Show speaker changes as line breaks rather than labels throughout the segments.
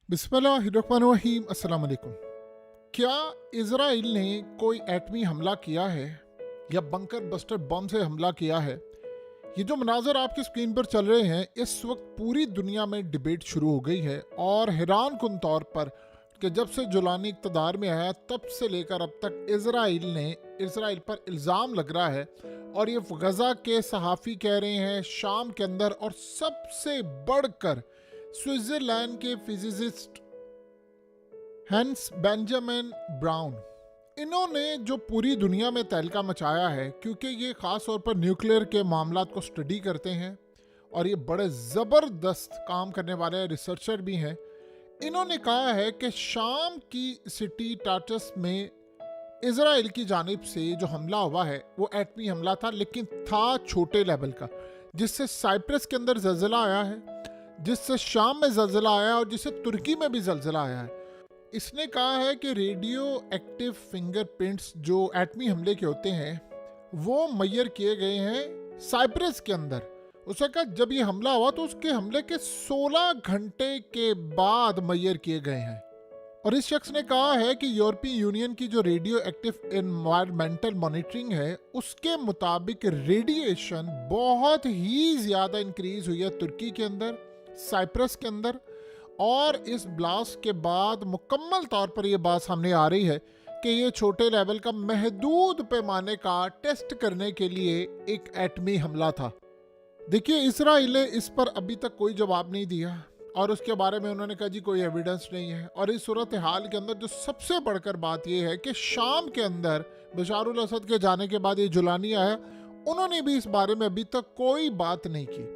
बिस्मिल्लाहिर्रहमानिर्रहीम। अस्सलाम वालेकुम। क्या इजराइल ने कोई एटमी हमला किया है या बंकर बस्टर बम से हमला किया है? ये जो मनाजर आपकी स्क्रीन पर चल रहे हैं, इस वक्त पूरी दुनिया में डिबेट शुरू हो गई है और हैरान कुन तौर पर कि जब से जुलानी इक़्तिदार में आया तब से लेकर अब तक इसराइल पर इल्ज़ाम लग रहा है। और ये गज़ा के सहाफ़ी कह रहे हैं, शाम के अंदर, और सबसे बढ़कर स्विट्ज़रलैंड के फिजिसिस्ट हैंस बेंजामिन ब्राउन, इन्होंने जो पूरी दुनिया में तहलका मचाया है, क्योंकि ये ख़ास तौर पर न्यूक्लियर के मामलात को स्टडी करते हैं और ये बड़े ज़बरदस्त काम करने वाले रिसर्चर भी हैं। इन्होंने कहा है कि शाम की सिटी टाटस में इजराइल की जानिब से जो हमला हुआ है वो एटमी हमला था, लेकिन था छोटे लेवल का, जिससे साइप्रस के अंदर जल्जला आया है, जिससे शाम में जल्जला आया और जिससे तुर्की में भी जल्जला आया है। इसने कहा है कि रेडियो एक्टिव फिंगरप्रिंट्स जो एटमी हमले के होते हैं वो मैयर किए गए हैं साइप्रस के अंदर। उसने कहा जब ये हमला हुआ तो उसके हमले के 16 घंटे के बाद मैयर किए गए हैं। और इस शख्स ने कहा है कि यूरोपीय यूनियन की जो रेडियो एक्टिव एनवायरमेंटल मॉनिटरिंग है उसके मुताबिक रेडिएशन बहुत ही ज़्यादा इंक्रीज हुई है तुर्की के अंदर, साइप्रस के अंदर। और इस ब्लास्ट के बाद मुकम्मल तौर पर यह बात सामने आ रही है कि ये छोटे लेवल का महदूद पैमाने का टेस्ट करने के लिए एक एटमी हमला था। देखिए, इसराइल ने इस पर अभी तक कोई जवाब नहीं दिया और उसके बारे में उन्होंने कहा जी कोई एविडेंस नहीं है। और इस सूरत हाल के अंदर जो सबसे बढ़कर बात यह है कि शाम के अंदर बशारुल असद के जाने के बाद ये जुलानी आया, उन्होंने भी इस बारे में अभी तक कोई बात नहीं की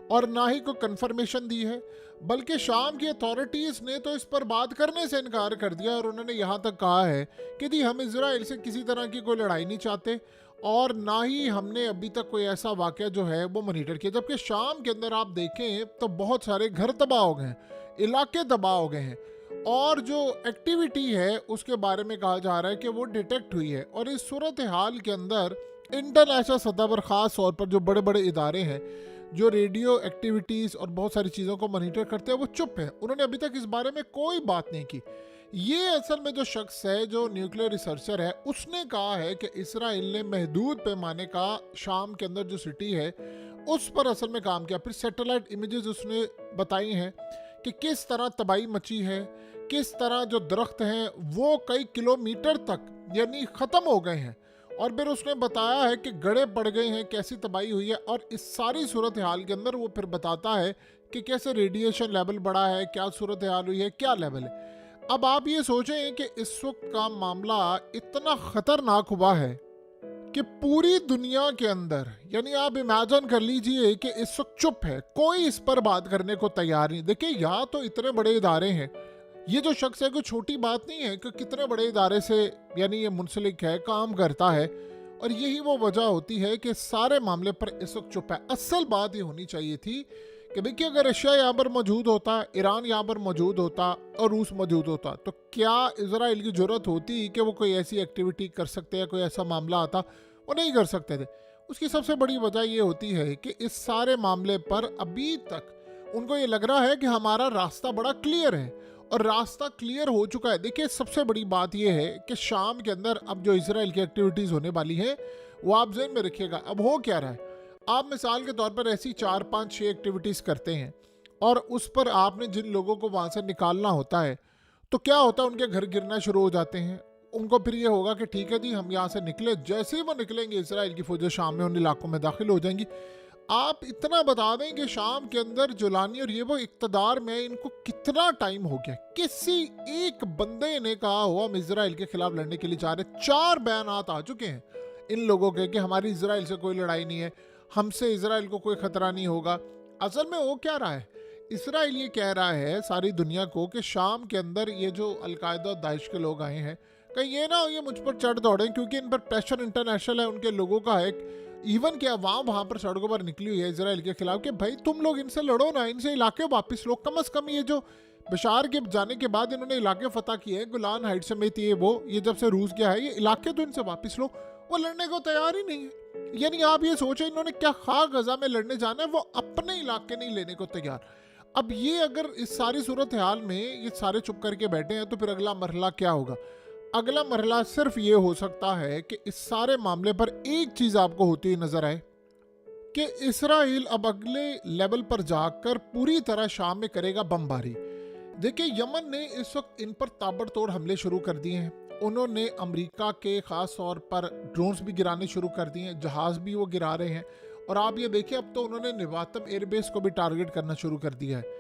और ना ही कोई कंफर्मेशन दी है, बल्कि शाम की अथॉरिटीज़ ने तो इस पर बात करने से इनकार कर दिया और उन्होंने यहाँ तक कहा है कि जी हम इजराइल से किसी तरह की कोई लड़ाई नहीं चाहते और ना ही हमने अभी तक कोई ऐसा वाक़या जो है वो मॉनिटर किया। जबकि शाम के अंदर आप देखें तो बहुत सारे घर तबाह हो गए हैं, इलाके तबाह हो गए हैं और जो एक्टिविटी है उसके बारे में कहा जा रहा है कि वो डिटेक्ट हुई है। और इस सूरत हाल के अंदर इंटरनेशनल सतह पर ख़ास तौर पर जो बड़े बड़े इदारे हैं जो रेडियो एक्टिविटीज़ और बहुत सारी चीज़ों को मॉनिटर करते हैं वो चुप हैं, उन्होंने अभी तक इस बारे में कोई बात नहीं की। ये असल में जो शख्स है जो न्यूक्लियर रिसर्चर है उसने कहा है कि इसराइल ने महदूद पैमाने का शाम के अंदर जो सिटी है उस पर असल में काम किया। फिर सैटेलाइट इमेजेस उसने बताई हैं कि किस तरह तबाही मची है, किस तरह जो दरख्त हैं वो कई किलोमीटर तक यानी ख़त्म हो गए हैं। और फिर उसने बताया है कि गड़े पड़ गए हैं, कैसी तबाही हुई है। और इस सारी सूरत हाल के अंदर वो फिर बताता है कि कैसे रेडिएशन लेवल बढ़ा है, क्या सूरत हाल हुई है, क्या लेवल है। अब आप ये सोचें कि इस वक्त का मामला इतना ख़तरनाक हुआ है कि पूरी दुनिया के अंदर, यानी आप इमेजिन कर लीजिए कि इस वक्त चुप है, कोई इस पर बात करने को तैयार नहीं। देखिए, यहाँ तो इतने बड़े इदारे हैं, ये जो शख्स है कोई छोटी बात नहीं है कि कितने बड़े इदारे से यानी ये मुंसलिक है, काम करता है। और यही वो वजह होती है कि सारे मामले पर इस वक्त चुप है। असल बात ये होनी चाहिए थी कि देखिए, अगर रशिया यहाँ पर मौजूद होता, ईरान यहाँ पर मौजूद होता और रूस मौजूद होता तो क्या इसराइल की ज़रूरत होती कि वो कोई ऐसी एक्टिविटी कर सकते या कोई ऐसा मामला आता? वो नहीं कर सकते थे। उसकी सबसे बड़ी वजह ये होती है कि इस सारे मामले पर अभी तक उनको ये लग रहा है कि हमारा रास्ता बड़ा क्लियर है और रास्ता क्लियर हो चुका है। देखिए, सबसे बड़ी बात यह है कि शाम के अंदर अब जो इसराइल की एक्टिविटीज़ होने वाली है वो आप ज़हन में रखिएगा। अब हो क्या रहा है, आप मिसाल के तौर पर ऐसी 4, 5, 6 एक्टिविटीज़ करते हैं और उस पर आपने जिन लोगों को वहाँ से निकालना होता है तो क्या होता है, उनके घर गिरना शुरू हो जाते हैं। उनको फिर ये होगा कि ठीक है जी हम यहाँ से निकले, जैसे ही वो निकलेंगे इसराइल की फौजें शाम में उन इलाकों में दाखिल हो जाएंगी। आप इतना बता दें कि शाम के अंदर जुलानी और ये वो इक़्तिदार में इनको कितना टाइम हो गया, किसी एक बंदे ने कहा हो हम इसराइल के खिलाफ लड़ने के लिए जा रहे। 4 बयानात आ चुके हैं इन लोगों के कि हमारी इसराइल से कोई लड़ाई नहीं है, हमसे इसराइल को कोई ख़तरा नहीं होगा। असल में हो क्या रहा है, इसराइल ये कह रहा है सारी दुनिया को कि शाम के अंदर ये जो अलकायदा और दाइश के लोग आए हैं कहीं ये ना हो ये मुझ पर चढ़ दौड़ें, क्योंकि इन पर प्रेशर इंटरनेशनल है, उनके लोगों का है। इवन कि अवाम वहाँ पर सड़कों पर निकली हुई है इसराइल के खिलाफ कि भाई तुम लोग इनसे लड़ो ना, इनसे इलाके वापस लो। कम अज़ कम ये जो बशार के जाने के बाद इन्होंने इलाके फतह किए हैं, गोलान हाइट समेत ये जब से रूस गया है, ये इलाके तो इनसे वापस लो। वो लड़ने को तैयार ही नहीं है। यानी आप ये सोचें इन्होंने क्या खा गजा में लड़ने जाना है, वो अपने इलाके नहीं लेने को तैयार। अब ये अगर इस सारी सूरत हाल में ये सारे चुप करके बैठे हैं तो फिर अगला मरहला क्या होगा? अगला मरहला सिर्फ ये हो सकता है कि इस सारे मामले पर एक चीज़ आपको होती हुई नजर आए कि इसराइल अब अगले लेवल पर जाकर पूरी तरह शाम में करेगा बमबारी। देखिए, यमन ने इस वक्त इन पर ताबड़तोड़ हमले शुरू कर दिए हैं। उन्होंने अमेरिका के खास तौर पर ड्रोन्स भी गिराने शुरू कर दिए हैं, जहाज भी वो गिरा रहे हैं। और आप ये देखिए, अब तो उन्होंने निवातम एयरबेस को भी टारगेट करना शुरू कर दिया है।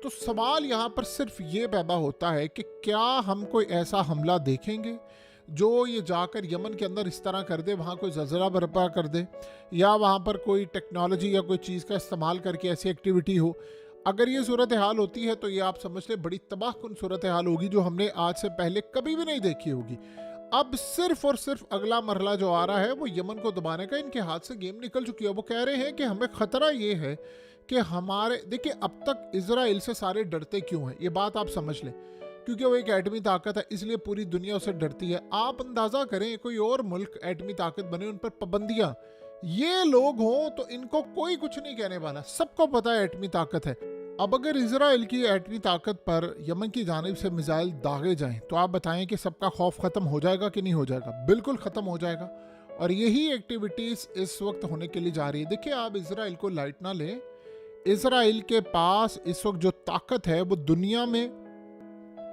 तो सवाल यहाँ पर सिर्फ ये पैदा होता है कि क्या हम कोई ऐसा हमला देखेंगे जो ये जाकर यमन के अंदर इस तरह कर दे, वहाँ कोई ज़लज़ला बर्पा कर दे, या वहाँ पर कोई टेक्नोलॉजी या कोई चीज़ का इस्तेमाल करके ऐसी एक्टिविटी हो। अगर ये सूरत हाल होती है तो ये आप समझ लें बड़ी तबाहकुन सूरत हाल होगी जो हमने आज से पहले कभी भी नहीं देखी होगी। अब सिर्फ और सिर्फ अगला मरहला जो आ रहा है वो यमन को दबाने का। इनके हाथ से गेम निकल चुकी है। वो कह रहे हैं कि हमें ख़तरा ये है कि हमारे, देखिए, अब तक इजराइल से सारे डरते क्यों हैं, ये बात आप समझ लें। क्योंकि वो एक एटमी ताकत है, इसलिए पूरी दुनिया उसे डरती है। आप अंदाज़ा करें कोई और मुल्क एटमी ताकत बने, उन पर पाबंदियाँ, ये लोग हों तो इनको कोई कुछ नहीं कहने वाला। सबको पता है एटमी ताकत है। अब अगर इजराइल की एटमी ताकत पर यमन की जानिब से मिसाइल दागे जाएं तो आप बताएं कि सबका खौफ ख़त्म हो जाएगा कि नहीं हो जाएगा? बिल्कुल ख़त्म हो जाएगा। और यही एक्टिविटीज़ इस वक्त होने के लिए जा रही है। देखिए, आप इजराइल को लाइट ना लें। इजराइल के पास इस वक्त जो ताकत है वो दुनिया में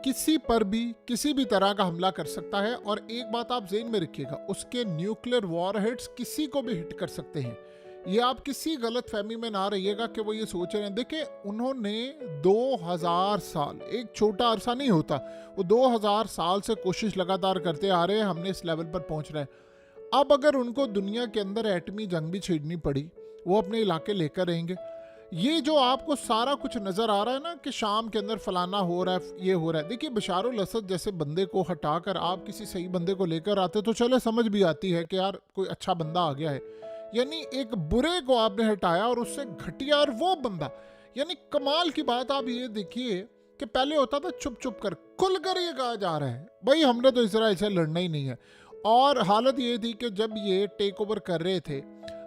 किसी पर भी किसी भी तरह का हमला कर सकता है। और एक बात आप ज़हन में रखिएगा, उसके न्यूक्लियर वॉरहेड्स किसी को भी हिट कर सकते हैं। ये आप किसी गलत फहमी में ना रहिएगा कि वो ये सोच रहे हैं। देखिए, उन्होंने 2000 साल, एक छोटा अरसा नहीं होता, वो 2000 साल से कोशिश लगातार करते आ रहे हैं, हमने इस लेवल पर पहुंच रहे हैं। अब अगर उनको दुनिया के अंदर एटमी जंग भी छेड़नी पड़ी, वो अपने इलाके लेकर रहेंगे। ये जो आपको सारा कुछ नज़र आ रहा है ना कि शाम के अंदर फलाना हो रहा है, ये हो रहा है, देखिए, बशारुल असद जैसे बंदे को हटाकर आप किसी सही बंदे को लेकर आते तो चले समझ भी आती है कि यार कोई अच्छा बंदा आ गया है। यानी एक बुरे को आपने हटाया और उससे घटिया और वो बंदा, यानी कमाल की बात। आप ये देखिए कि पहले होता था चुप चुप कर, खुलकर ये कहा जा रहा है भाई हमने तो इसराइल से लड़ना ही नहीं है। और हालत ये थी कि जब ये टेक ओवर कर रहे थे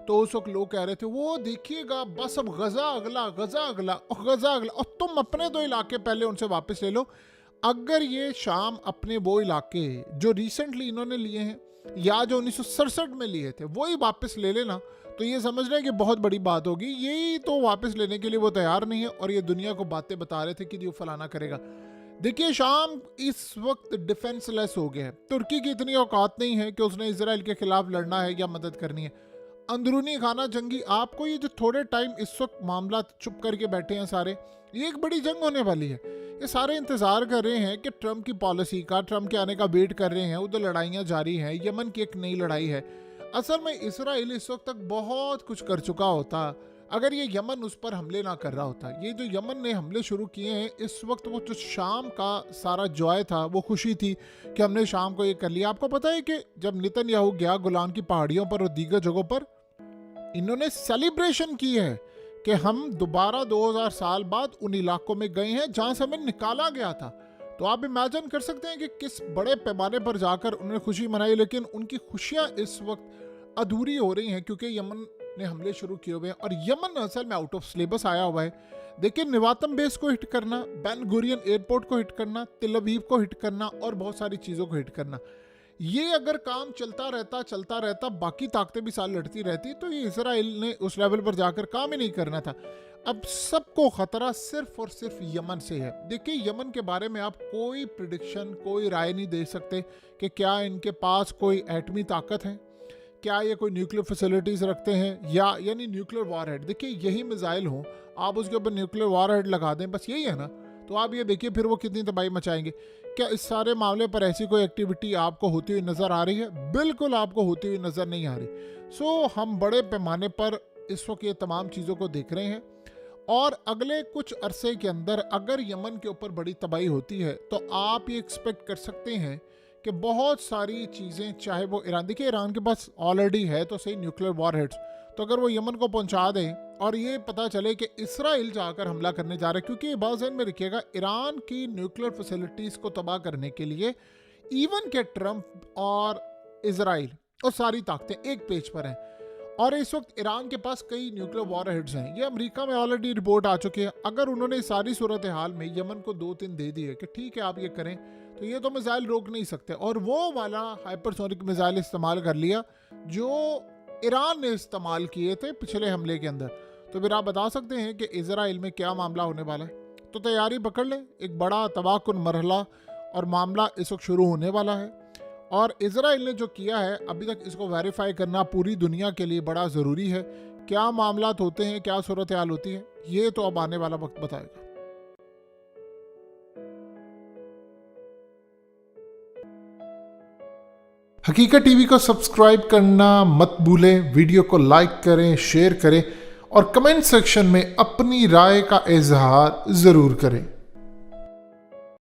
तो उस वक्त लोग कह रहे थे वो देखिएगा बस अब गजा अगला, गजा अगला और गजा अगला, और तुम अपने दो इलाके पहले उनसे वापस ले लो। अगर ये शाम अपने वो इलाके जो रिसेंटली इन्होंने लिए हैं या जो 1967 में लिए थे वही वापस ले लेना तो ये समझ रहे हैं कि बहुत बड़ी बात होगी। यही तो वापस लेने के लिए वो तैयार नहीं है और ये दुनिया को बातें बता रहे थे कि ये फलाना करेगा। देखिए, शाम इस वक्त डिफेंसलेस हो गया है। तुर्की की इतनी औकात नहीं है कि उसने इसराइल के खिलाफ लड़ना है या मदद करनी है। अंदरूनी खाना जंगी, आपको ये जो थोड़े टाइम इस वक्त मामला चुप करके बैठे हैं सारे, ये एक बड़ी जंग होने वाली है। ये सारे इंतज़ार कर रहे हैं कि ट्रंप की पॉलिसी का, ट्रंप के आने का वेट कर रहे हैं। उधर लड़ाइयाँ जारी हैं, यमन की एक नई लड़ाई है। असल में इसराइल इस वक्त तक बहुत कुछ कर चुका होता अगर ये यमन उस पर हमले ना कर रहा होता। ये जो यमन ने हमले शुरू किए हैं इस वक्त, वो जो शाम का सारा जॉय था, वो खुशी थी कि हमने शाम को ये कर लिया। आपको पता है कि जब नेतन्याहू गया गोलान की पहाड़ियों पर और दीगर जगहों पर, इन्होंने सेलिब्रेशन की है कि हम दोबारा 2000 साल बाद उन इलाकों में गए हैं जहां से हमें निकाला गया था। तो आप इमेजिन कर सकते हैं कि किस बड़े पैमाने पर जाकर उन्होंने खुशी मनाई। लेकिन उनकी खुशियां इस वक्त अधूरी हो रही हैं क्योंकि यमन ने हमले शुरू किए हुए हैं और यमन असल में आउट ऑफ सिलेबस आया हुआ है। देखिए, निवातम बेस को हिट करना, बेन गुरियन एयरपोर्ट को हिट करना, तेल अवीव को हिट करना और बहुत सारी चीज़ों को हिट करना, ये अगर काम चलता रहता बाकी ताकतें भी साल लड़ती रहती तो ये इसराइल ने उस लेवल पर जाकर काम ही नहीं करना था। अब सबको खतरा सिर्फ और सिर्फ यमन से है। देखिए, यमन के बारे में आप कोई प्रिडिक्शन, कोई राय नहीं दे सकते कि क्या इनके पास कोई एटमी ताकत है, क्या ये कोई न्यूक्लियर फैसिलिटीज रखते हैं या यानी न्यूक्लियर वॉरहेड। देखिए, यही मिसाइल हो, आप उसके ऊपर न्यूक्लियर वॉरहेड लगा दें, बस यही है ना। तो आप ये देखिए फिर वो कितनी तबाही मचाएंगे। क्या इस सारे मामले पर ऐसी कोई एक्टिविटी आपको होती हुई नज़र आ रही है? बिल्कुल आपको होती हुई नज़र नहीं आ रही। हम बड़े पैमाने पर इस वक्त ये तमाम चीज़ों को देख रहे हैं और अगले कुछ अरसे के अंदर अगर यमन के ऊपर बड़ी तबाही होती है तो आप ये एक्सपेक्ट कर सकते हैं कि बहुत सारी चीज़ें, चाहे वो ईरान, देखिए ईरान के पास ऑलरेडी है तो सही न्यूक्लियर वॉरहेड्स, तो अगर वो यमन को पहुंचा दें और ये पता चले कि इसराइल जाकर हमला करने जा रहा है, क्योंकि ये बात ज़हन में रखिएगा, ईरान की न्यूक्लियर फैसिलिटीज़ को तबाह करने के लिए इवन के ट्रंप और इसराइल और सारी ताकतें एक पेज पर हैं और इस वक्त ईरान के पास कई न्यूक्लियर वॉरहेड्स हैं। ये अमेरिका में ऑलरेडी रिपोर्ट आ चुकी है। अगर उन्होंने सारी सूरत हाल में यमन को 2-3 दे दी है कि ठीक है आप ये करें, तो ये तो मिसाइल रोक नहीं सकते, और वो वाला हाइपरसोनिक मिसाइल इस्तेमाल कर लिया जो ईरान ने इस्तेमाल किए थे पिछले हमले के अंदर, तो फिर आप बता सकते हैं कि इजराइल में क्या मामला होने वाला है। तो तैयारी पकड़ लें, एक बड़ा तबाहकुन मरहला और मामला इस वक्त शुरू होने वाला है। और इजराइल ने जो किया है अभी तक, इसको वेरीफाई करना पूरी दुनिया के लिए बड़ा ज़रूरी है। क्या मामलात होते हैं, क्या सूरत हाल होती है, ये तो अब आने वाला वक्त बताएगा। हकीकत टीवी को सब्सक्राइब करना मत भूलें, वीडियो को लाइक करें, शेयर करें और कमेंट सेक्शन में अपनी राय का इजहार ज़रूर करें।